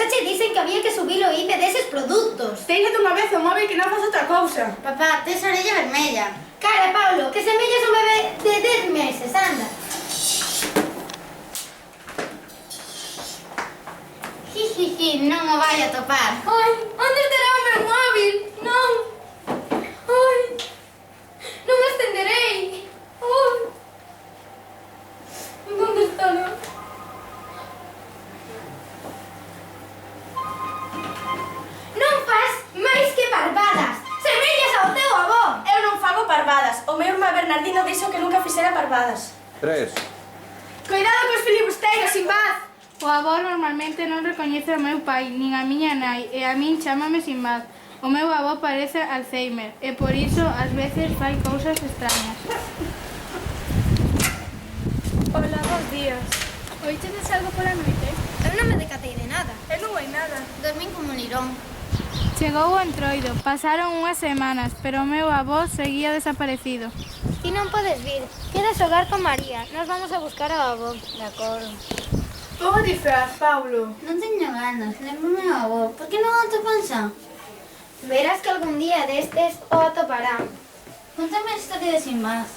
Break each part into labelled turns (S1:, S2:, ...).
S1: xa che dicen que había que subir o IVE deses produtos.
S2: Téñate unha vez o móvil que non faz outra cousa.
S3: Papá, tes a orella vermella.
S1: Cara, Paulo, que semellas un bebé de 10 meses, anda.
S3: Jijiji, non o vai a topar.
S1: Ai, onde estará o meu móvil? Non. Ai, non o estenderei. Ai. Onde estará? Non faz máis que parvadas. Semellas ao teu avó.
S2: Eu non fago parvadas. O meu irmán Bernardino dixo que nunca fixera parvadas.
S4: 3.
S2: Cuidado cos filibusteiros, Sinbad.
S5: O avó normalmente non recoñece o meu pai, nin a miña nai, e a min chámame Sinbad. O meu avó parece Alzheimer, e por iso ás veces fai cousas extrañas.
S6: Hola, bons días. Oíchedes algo pola noite?
S1: Eu non me decatei de nada.
S6: Eu non oí nada.
S3: Dormín como un lirón.
S5: Chegou o entroido, pasaron unhas semanas, pero o meu avó seguía desaparecido.
S1: Ti non podes vir. Quedas xogar con María. Nos vamos a buscar ao avó.
S3: De acordo.
S2: O disfraz, Paulo.
S3: Non teño ganas, lembro o meu avó. Por que non o atopan xa?
S1: Verás que algún día destes o atoparán.
S3: Contame a historia de Sinbad.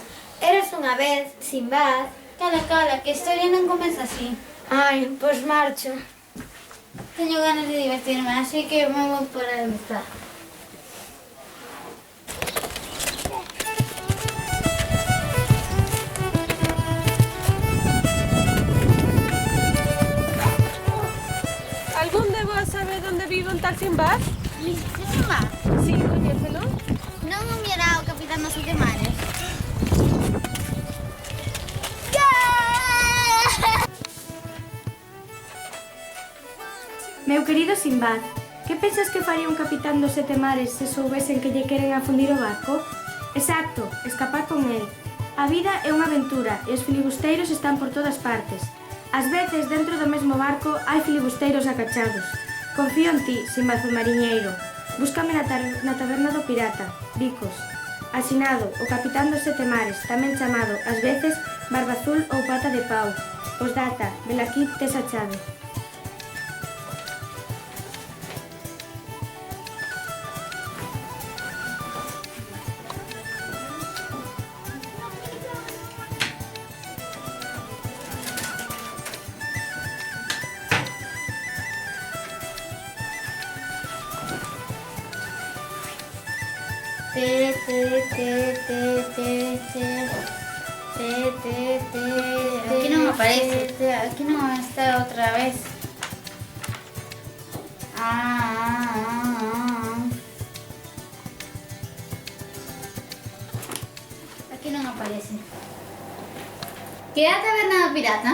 S1: Eres unha vez, Sinbad.
S3: Cala, cala, que a historia non comeza así.
S1: Ai, pois marcho.
S3: Teño ganas de divertirme, así que me vou por a empezar.
S6: Algún de vos sabe onde vive un tal Sinbad?
S3: Sinbad?
S6: Sí, coñécelo.
S3: Non o miará o capitán dos sete mares.
S7: Meu querido Sinbad, que pensas que faría un capitán dos sete mares se soubesen que lle queren afundir o barco? Exacto, escapar con el. A vida é unha aventura e os filibusteiros están por todas partes. Ás veces, dentro do mesmo barco, hai filibusteiros acachados. Confío en ti, Sinbad o mariñeiro. Búscame na taberna do pirata, Bicos. Asinado, o capitán dos sete mares, tamén chamado, ás veces, Barba Azul ou Pata de Pau. Posdata, velaquí tes a chave.
S3: Aquí non aparece. Aquí non está outra vez. Aquí non aparece. Que é a taberna do pirata?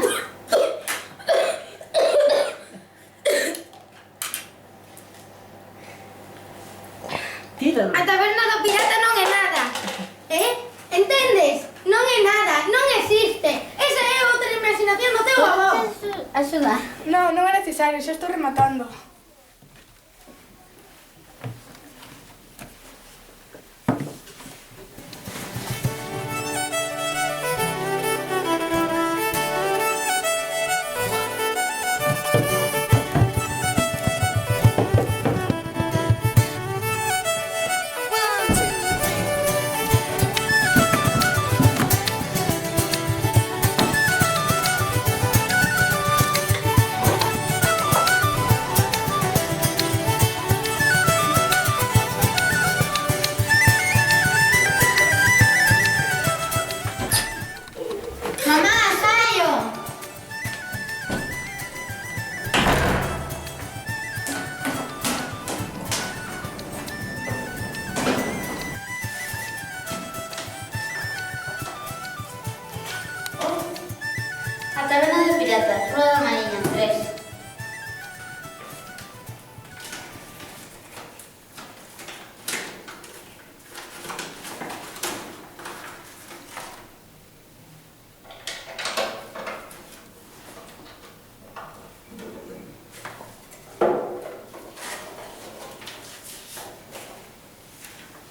S1: A taberna do pirata non é nada. Entendes? Non é nada, non existe. Esa é outra imaginación do teu avó.
S3: Axuda.
S2: Non, non é necesario, xa estou rematando.
S3: Mamá, saio. A taberna do pirata, Rua da Mariña, 3.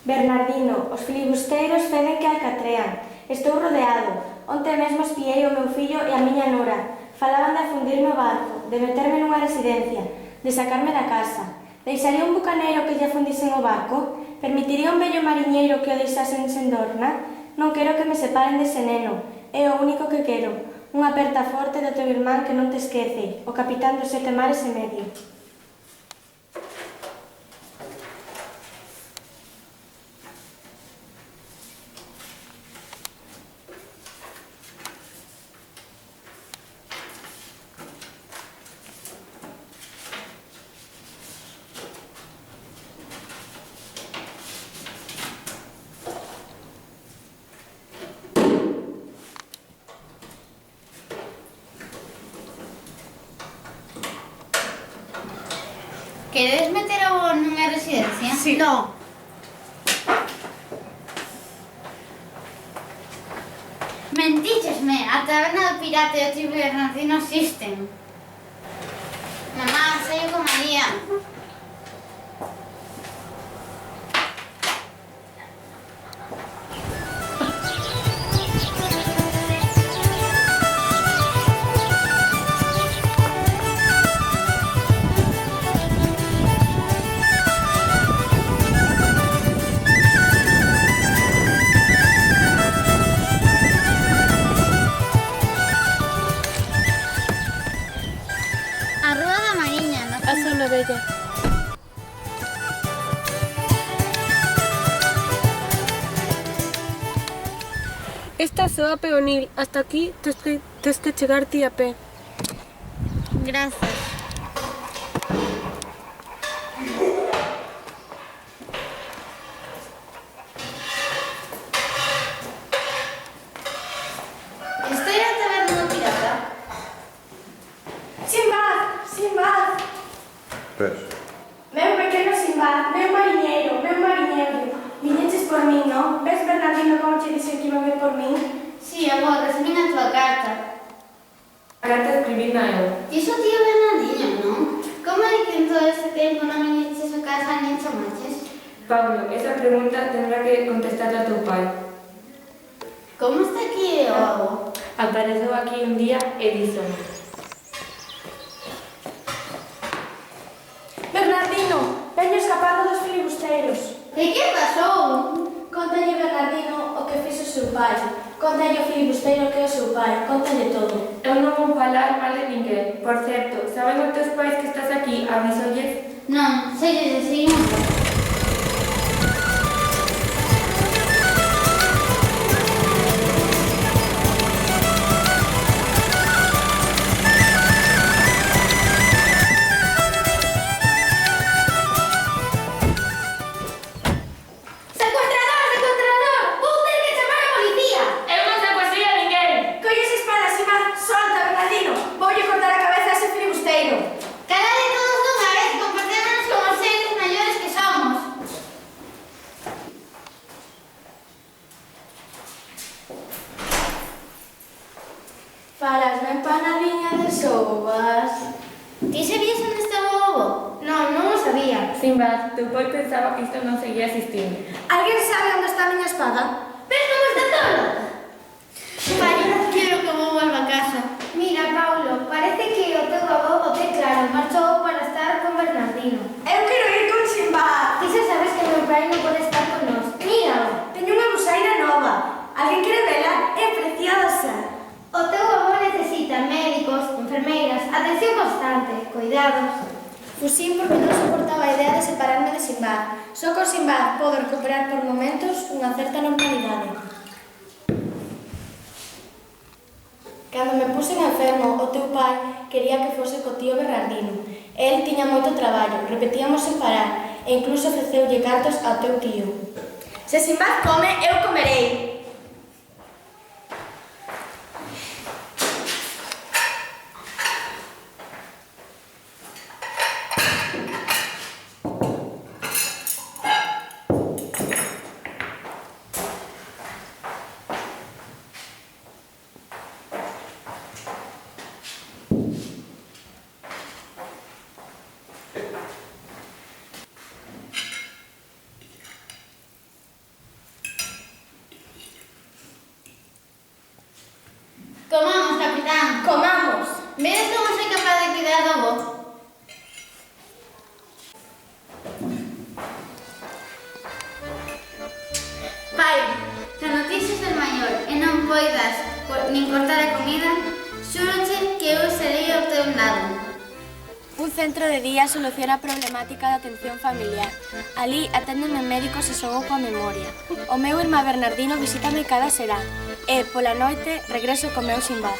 S7: Bernardino, os filibusteiros feden que alcatrean. Estou rodeado. Onte mesmo espiei o meu fillo e a miña nora. Falaban de afundirme o barco, de meterme nunha residencia. de sacarme da casa. Deixaría un bucaneiro que lle afundisen o barco? Permitiría un vello mariñeiro que o deixasen sen dorna? Non quero que me separen dese neno. É o único que quero. Unha aperta forte do teu irmán que non te esquece, o capitán dos 7 mares e medio.
S3: Queredes meter a vos nunha residencia?
S2: Sí.
S1: No.
S3: Mentíchesme, a taberna do pirata e o tribu Bernardino existen. Mamá, saio con María. A Rúa da Mariña, no?
S6: A zona bella. Esta soa peonil. Hasta aquí tes que chegar ti a pé.
S3: Gracias. Estoy a taberna do pirata.
S7: Simbad, Simbad!
S4: Ves?
S7: Meu pequeno Simbad, meu mariñeiro. Viñeches por min, non? Ves, Bernardino, como che dixen que iba a ver por min?
S3: Sí, amor, recibín a tua carta.
S8: A carta escribina eu.
S3: Ti so tío Bernardino, non? Como é que en todo ese tempo non viñeches a casa nin chamaches?
S8: Pablo, esa pregunta tendrá que contestarla a teu pai.
S3: Como está aquí o avó?
S8: Apareceu aquí un día e díxome.
S7: Bernardino, veño escapando dos filibusteiros.
S3: E que pasou?
S7: Contalle Bernardino o que fixo o seu pai. Contalle o filibusteiro que é o seu pai. Contalle todo.
S8: Eu non vou falar mal de ninguén. Por certo, saben os teus pais que estás aquí? Avisolles.
S3: Non, sei de seguimos.
S1: ¡Secuestrador! ¡Vou ter que chamar a policía!
S8: Eu non secuestrei a ninguén.
S7: Colle esa espada, Simbad. Solta, Bernardino. Voulle cortar a cabeza a ese filibusteiro.
S3: Calade todos dunha vez e comportémonos como os seres maiores que somos.
S7: Farasme empanadiña de sovas.
S3: Ti sabías onde estaba o avó?
S1: Non, non o sabía.
S8: Simbad, teu pai pensaba que isto non seguía existindo.
S7: Alguén sabe onde está a miña espada?
S1: Ves como está todo?
S3: Pai, eu non quero que o avó volva a casa.
S1: Mira, Paulo, parece que o teu avó o ten claro, marchou para estar con Bernardino.
S7: Eu quero ir con Simbad.
S1: Ti xa sabes que meu pai non pode estar con nós. Míralo.
S7: Teño unha busaina nova. Alguén quere vela? É preciosa.
S1: O teu avó necesita médicos, enfermeiras, atención constante, cuidados.
S7: Fusín porque non soportaba a idea de separarme de Simbad. Só con Simbad podo recuperar por momentos unha certa normalidade. Cando me pusen enfermo, o teu pai quería que fose co tío Bernardino. El tiña moito traballo, repetíamos sen parar, e incluso ofreceulle cartos ao teu tío. Se Simbad come, eu comerei. centro de día soluciona a problemática da atención familiar. Ali aténdeme médicos e xogo coa memoria. O meu irmá Bernardino visítame cada serán. E, pola noite, regreso co meu Sinbad.